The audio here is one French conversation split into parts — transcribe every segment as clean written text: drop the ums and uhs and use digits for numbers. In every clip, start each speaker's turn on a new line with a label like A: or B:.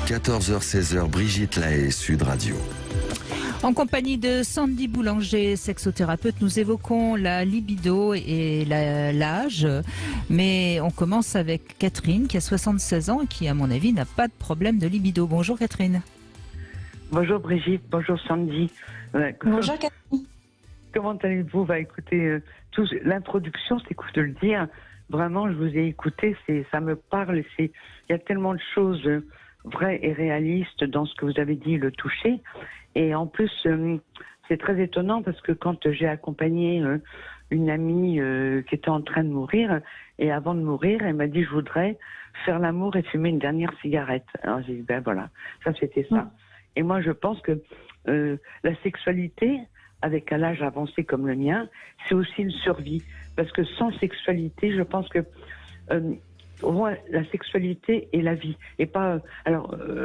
A: 14h-16h, Brigitte Lahaie, Sud Radio.
B: En compagnie de Sandy Boulanger, sexothérapeute, nous évoquons la libido et l'âge. Mais on commence avec Catherine, qui a 76 ans et qui, à mon avis, n'a pas de problème de libido. Bonjour Catherine.
C: Bonjour Brigitte, bonjour Sandy.
D: Bonjour Catherine.
C: Comment allez-vous? Écoutez, l'introduction, c'est cool de le dire. Vraiment, je vous ai écouté, ça me parle. Il y a tellement de choses vraies et réalistes dans ce que vous avez dit, le toucher. Et en plus, c'est très étonnant parce que quand j'ai accompagné une amie qui était en train de mourir, et avant de mourir, elle m'a dit « je voudrais faire l'amour et fumer une dernière cigarette ». Alors j'ai dit « ben voilà, ça c'était ça ». Et moi je pense que la sexualité, avec un âge avancé comme le mien, c'est aussi une survie. Parce que sans sexualité, je pense que au moins la sexualité est la vie. Et pas.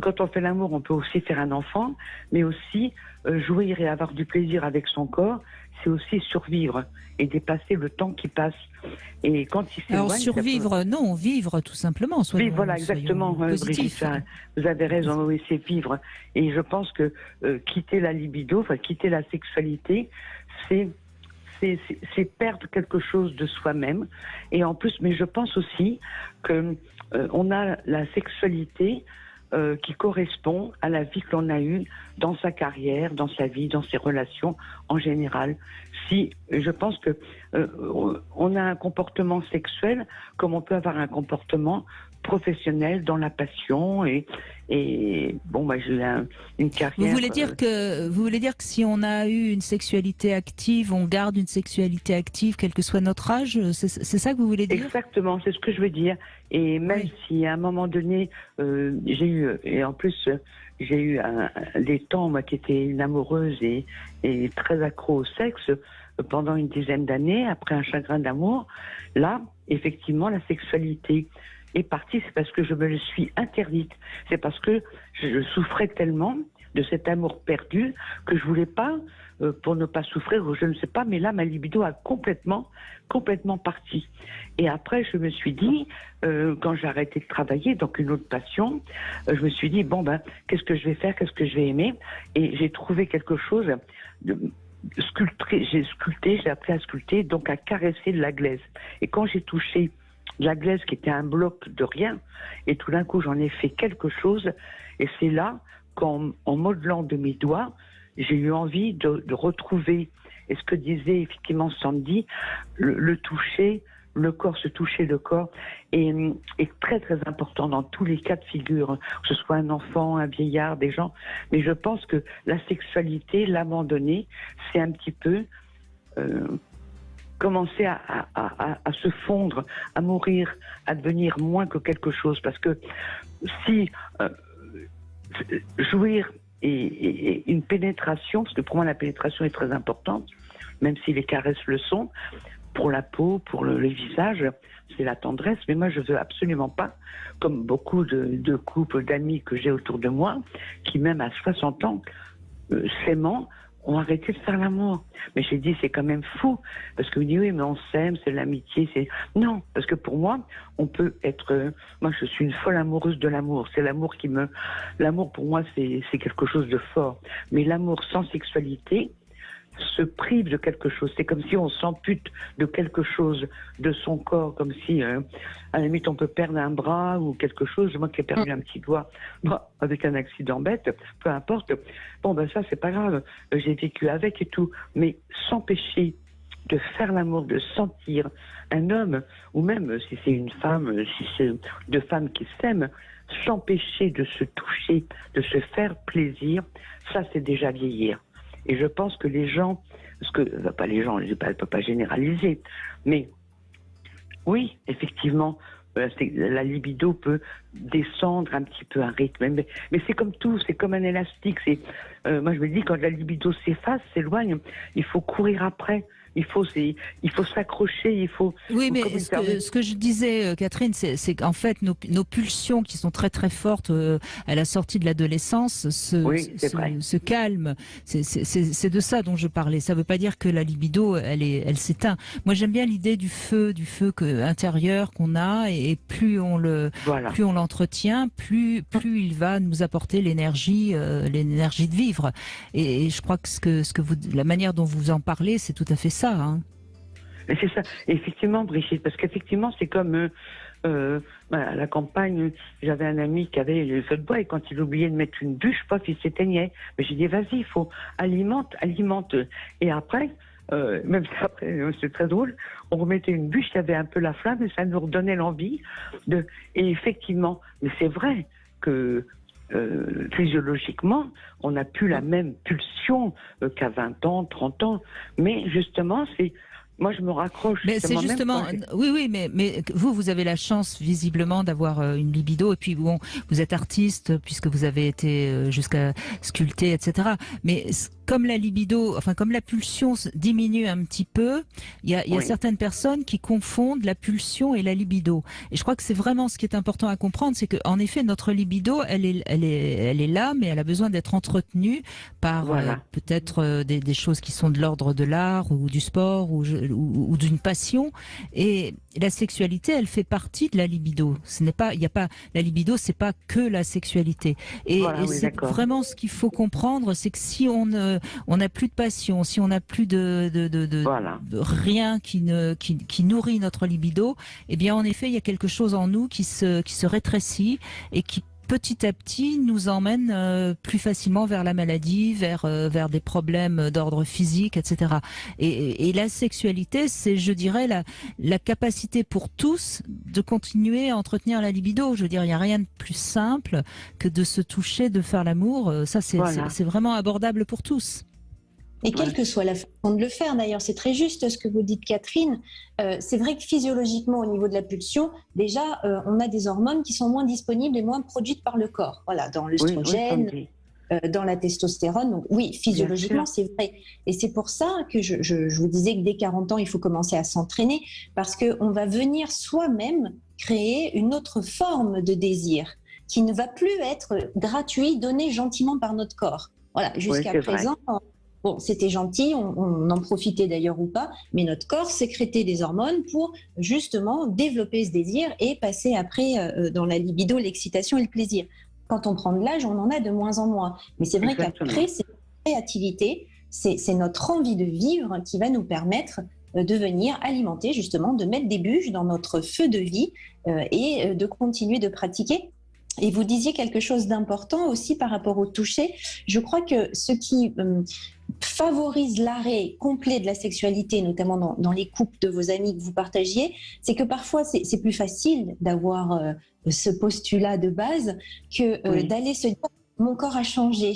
C: Quand on fait l'amour, on peut aussi faire un enfant, mais aussi jouir et avoir du plaisir avec son corps, c'est aussi survivre et dépasser le temps qui passe. Et quand il s'éloigne.
B: Alors survivre, non, vivre tout simplement.
C: Vivre, voilà, exactement, Brigitte, vous avez raison, oui, c'est vivre. Et je pense que quitter la libido, quitter la sexualité, c'est perdre quelque chose de soi-même. Et en plus, mais je pense aussi que on a la sexualité qui correspond à la vie que l'on a eue dans sa carrière, dans sa vie, dans ses relations en général. Si je pense que on a un comportement sexuel comme on peut avoir un comportement professionnel dans la passion et bon j'ai eu une carrière.
B: Vous voulez dire que si on a eu une sexualité active, on garde une sexualité active quel que soit notre âge, c'est ça que vous voulez dire?
C: Exactement, c'est ce que je veux dire. Et même si à un moment donné j'ai eu des temps moi qui étais une amoureuse et très accro au sexe pendant une dizaine d'années après un chagrin d'amour, là effectivement la sexualité est partie, c'est parce que je me le suis interdite. C'est parce que je souffrais tellement de cet amour perdu que je voulais pas, pour ne pas souffrir, ou je ne sais pas, mais là, ma libido a complètement parti. Et après, je me suis dit, quand j'ai arrêté de travailler, donc une autre passion, je me suis dit, qu'est-ce que je vais faire, qu'est-ce que je vais aimer? Et j'ai trouvé quelque chose de sculpté, j'ai appris à sculpter, donc à caresser de la glaise. Et quand j'ai touché la glaise qui était un bloc de rien, et tout d'un coup j'en ai fait quelque chose, et c'est là qu'en modelant de mes doigts, j'ai eu envie de retrouver, et ce que disait effectivement Sandy, le toucher, le corps, se toucher le corps, est très très important dans tous les cas de figure, que ce soit un enfant, un vieillard, des gens, mais je pense que la sexualité, l'abandonner, c'est un petit peu commencer à se fondre, à mourir, à devenir moins que quelque chose. Parce que si jouir et une pénétration, parce que pour moi la pénétration est très importante, même si les caresses le sont, pour la peau, pour le visage, c'est la tendresse, mais moi je veux absolument pas, comme beaucoup de couples d'amis que j'ai autour de moi, qui même à 60 ans, s'aimant, ont arrêté de faire l'amour. Mais j'ai dit, c'est quand même fou, parce que vous dites, oui, mais on s'aime, c'est l'amitié, c'est... Non, parce que pour moi, on peut être... moi, je suis une folle amoureuse de l'amour. C'est l'amour qui me... L'amour, pour moi, c'est quelque chose de fort. Mais l'amour sans sexualité se prive de quelque chose. C'est comme si on s'ampute de quelque chose de son corps, comme si, à la limite, on peut perdre un bras ou quelque chose. Moi qui ai perdu un petit doigt avec un accident bête, peu importe. Ça, c'est pas grave. J'ai vécu avec et tout. Mais s'empêcher de faire l'amour, de sentir un homme, ou même si c'est une femme, si c'est deux femmes qui s'aiment, s'empêcher de se toucher, de se faire plaisir, ça, c'est déjà vieillir. Et je pense que les gens, parce que, pas les gens, je ne peux pas généraliser, mais oui, effectivement, la libido peut descendre un petit peu un rythme. Mais c'est comme tout, c'est comme un élastique. Moi, je me dis, quand la libido s'efface, s'éloigne, il faut courir après. il faut s'accrocher, il faut.
B: Oui, mais ce que je disais, Catherine, c'est qu'en fait, nos pulsions qui sont très très fortes à la sortie de l'adolescence se calment. C'est de ça dont je parlais. Ça ne veut pas dire que la libido, elle s'éteint. Moi, j'aime bien l'idée du feu intérieur qu'on a, et plus on l'entretient, plus il va nous apporter l'énergie de vivre. Et je crois que la manière dont vous en parlez, c'est tout à fait ça. Hein.
C: C'est ça. Effectivement, Brigitte, parce qu'effectivement, c'est comme à la campagne, j'avais un ami qui avait le feu de bois et quand il oubliait de mettre une bûche, paf, il s'éteignait. Mais j'ai dit, vas-y, il faut alimente. Et après, même si après, c'est très drôle, on remettait une bûche, il y avait un peu la flamme et ça nous redonnait l'envie de. Et effectivement, mais c'est vrai que physiologiquement, on n'a plus la même pulsion qu'à 20 ans, 30 ans. Mais justement, moi, je me raccroche.
B: Mais c'est justement, oui, mais vous avez la chance visiblement d'avoir une libido, et puis bon, vous êtes artiste puisque vous avez été jusqu'à sculpter, etc. Mais comme la libido, comme la pulsion diminue un petit peu, il y a certaines personnes qui confondent la pulsion et la libido. Et je crois que c'est vraiment ce qui est important à comprendre, c'est que en effet notre libido, elle est là, mais elle a besoin d'être entretenue par peut-être des choses qui sont de l'ordre de l'art ou du sport ou d'une passion. Et la sexualité, elle fait partie de la libido. La libido, c'est pas que la sexualité. Et c'est vraiment ce qu'il faut comprendre, c'est que si on n'a plus de passion, si on n'a plus de rien qui nourrit notre libido, eh bien en effet il y a quelque chose en nous qui se rétrécit et qui petit à petit nous emmène plus facilement vers la maladie, vers des problèmes d'ordre physique, etc. Et la sexualité, c'est, je dirais, la capacité pour tous de continuer à entretenir la libido. Je veux dire, il n'y a rien de plus simple que de se toucher, de faire l'amour. Ça, c'est vraiment abordable pour tous.
D: Et quelle que soit la façon de le faire, d'ailleurs, c'est très juste ce que vous dites, Catherine. C'est vrai que physiologiquement, au niveau de la pulsion, déjà, on a des hormones qui sont moins disponibles et moins produites par le corps. Voilà, dans l'œstrogène, dans la testostérone. Donc oui, physiologiquement, c'est vrai. Et c'est pour ça que je vous disais que dès 40 ans, il faut commencer à s'entraîner, parce qu'on va venir soi-même créer une autre forme de désir qui ne va plus être gratuit, donné gentiment par notre corps. Voilà, jusqu'à présent... Bon, c'était gentil, on en profitait d'ailleurs ou pas, mais notre corps sécrétait des hormones pour justement développer ce désir et passer après dans la libido, l'excitation et le plaisir. Quand on prend de l'âge, on en a de moins en moins. Mais c'est vrai qu'après, c'est notre créativité, c'est notre envie de vivre qui va nous permettre de venir alimenter justement, de mettre des bûches dans notre feu de vie et de continuer de pratiquer. Et vous disiez quelque chose d'important aussi par rapport au toucher. Je crois que ce qui favorise l'arrêt complet de la sexualité, notamment dans les couples de vos amis que vous partagiez, c'est que parfois c'est plus facile d'avoir ce postulat de base que d'aller se dire « mon corps a changé ».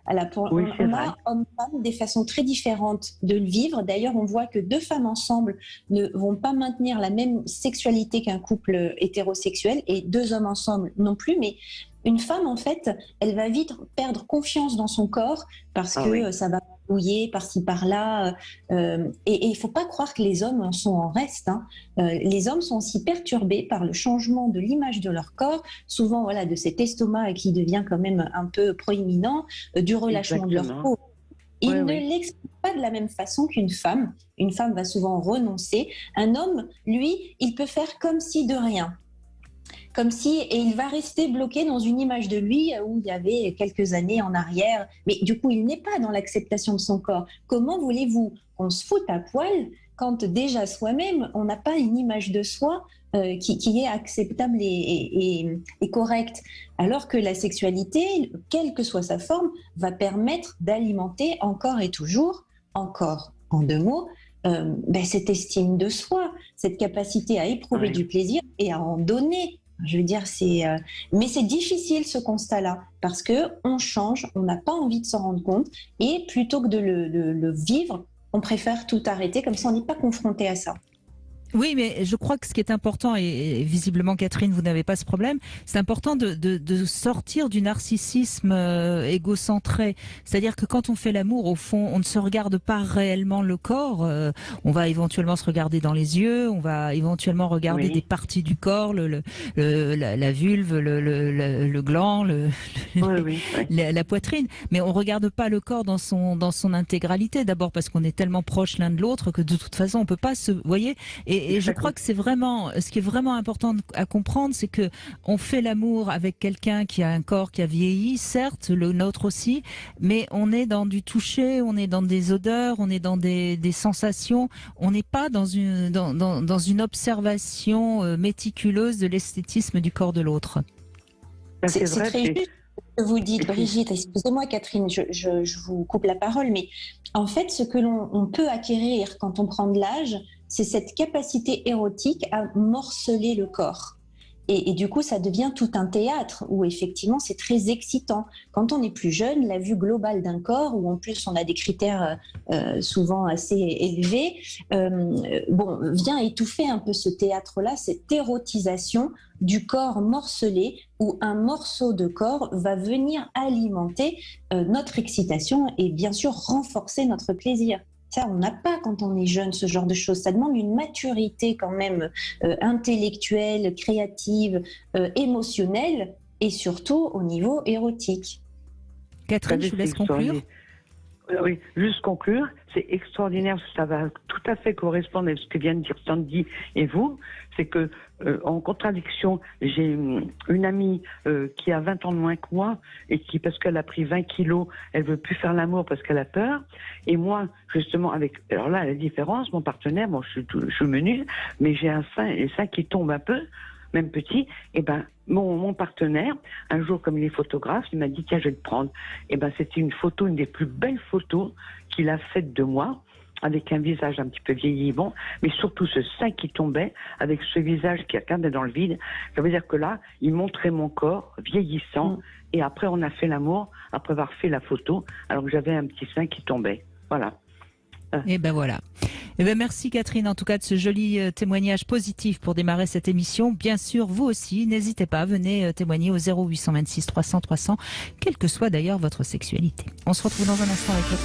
D: On a hommes-femmes des façons très différentes de le vivre. D'ailleurs, on voit que deux femmes ensemble ne vont pas maintenir la même sexualité qu'un couple hétérosexuel, et deux hommes ensemble non plus. Mais une femme, en fait, elle va vite perdre confiance dans son corps parce que ça va bouiller par-ci par-là. Et il ne faut pas croire que les hommes en sont en reste. Hein. Les hommes sont aussi perturbés par le changement de l'image de leur corps, souvent de cet estomac qui devient quand même un peu proéminent, du relâchement de leur peau. Ils ne l'expriment pas de la même façon qu'une femme. Une femme va souvent renoncer. Un homme, lui, il peut faire comme si de rien. Et il va rester bloqué dans une image de lui où il y avait quelques années en arrière. Mais du coup, il n'est pas dans l'acceptation de son corps. Comment voulez-vous qu'on se foute à poil quand déjà soi-même, on n'a pas une image de soi qui est acceptable et correcte? Alors que la sexualité, quelle que soit sa forme, va permettre d'alimenter encore et toujours, encore en deux mots, cette estime de soi, cette capacité à éprouver du plaisir et à en donner. Je veux dire, mais c'est difficile ce constat-là parce que on change, on n'a pas envie de s'en rendre compte et plutôt que de le vivre, on préfère tout arrêter, comme ça on n'est pas confronté à ça.
B: Oui, mais je crois que ce qui est important, et visiblement Catherine, vous n'avez pas ce problème, c'est important de sortir du narcissisme égocentré. C'est-à-dire que quand on fait l'amour, au fond, on ne se regarde pas réellement le corps. On va éventuellement se regarder dans les yeux, on va éventuellement regarder des parties du corps, la vulve, le gland, la poitrine. Mais on regarde pas le corps dans son intégralité. D'abord parce qu'on est tellement proche l'un de l'autre que de toute façon on peut pas se, voyez. Et je crois que c'est vraiment, ce qui est vraiment important à comprendre, c'est que on fait l'amour avec quelqu'un qui a un corps qui a vieilli, certes, le nôtre aussi, mais on est dans du toucher, on est dans des odeurs, on est dans des sensations, on n'est pas dans une observation méticuleuse de l'esthétisme du corps de l'autre.
D: C'est très juste ce que vous dites, Brigitte. Excusez-moi, Catherine, je vous coupe la parole, mais en fait, ce que l'on peut acquérir quand on prend de l'âge, c'est cette capacité érotique à morceler le corps. Et du coup, ça devient tout un théâtre où effectivement, c'est très excitant. Quand on est plus jeune, la vue globale d'un corps, où en plus on a des critères souvent assez élevés, vient étouffer un peu ce théâtre-là, cette érotisation du corps morcelé, où un morceau de corps va venir alimenter notre excitation et bien sûr renforcer notre plaisir. Ça, on n'a pas quand on est jeune ce genre de choses. Ça demande une maturité quand même intellectuelle, créative, émotionnelle et surtout au niveau érotique.
B: Catherine, je vous laisse conclure.
C: Oui, juste conclure. C'est extraordinaire, ça va tout à fait correspondre à ce que viennent de dire Sandy et vous. C'est que, en contradiction, j'ai une amie qui a 20 ans de moins que moi et qui, parce qu'elle a pris 20 kilos, elle veut plus faire l'amour parce qu'elle a peur. Et moi, justement, alors là, la différence, mon partenaire, je suis menue, mais j'ai un sein qui tombe un peu, même petit. Et ben, mon partenaire, un jour, comme il est photographe, il m'a dit, tiens, je vais te prendre. Et ben, c'était une des plus belles photos qu'il a faites de moi, avec un visage un petit peu vieillissant, mais surtout ce sein qui tombait, avec ce visage qui regardait dans le vide. Ça veut dire que là, il montrait mon corps vieillissant, et après on a fait l'amour, après avoir fait la photo, alors que j'avais un petit sein qui tombait. Voilà.
B: Et ben voilà. Et ben merci Catherine, en tout cas de ce joli témoignage positif pour démarrer cette émission. Bien sûr, vous aussi, n'hésitez pas, venez témoigner au 0826 300 300, quelle que soit d'ailleurs votre sexualité. On se retrouve dans un instant avec votre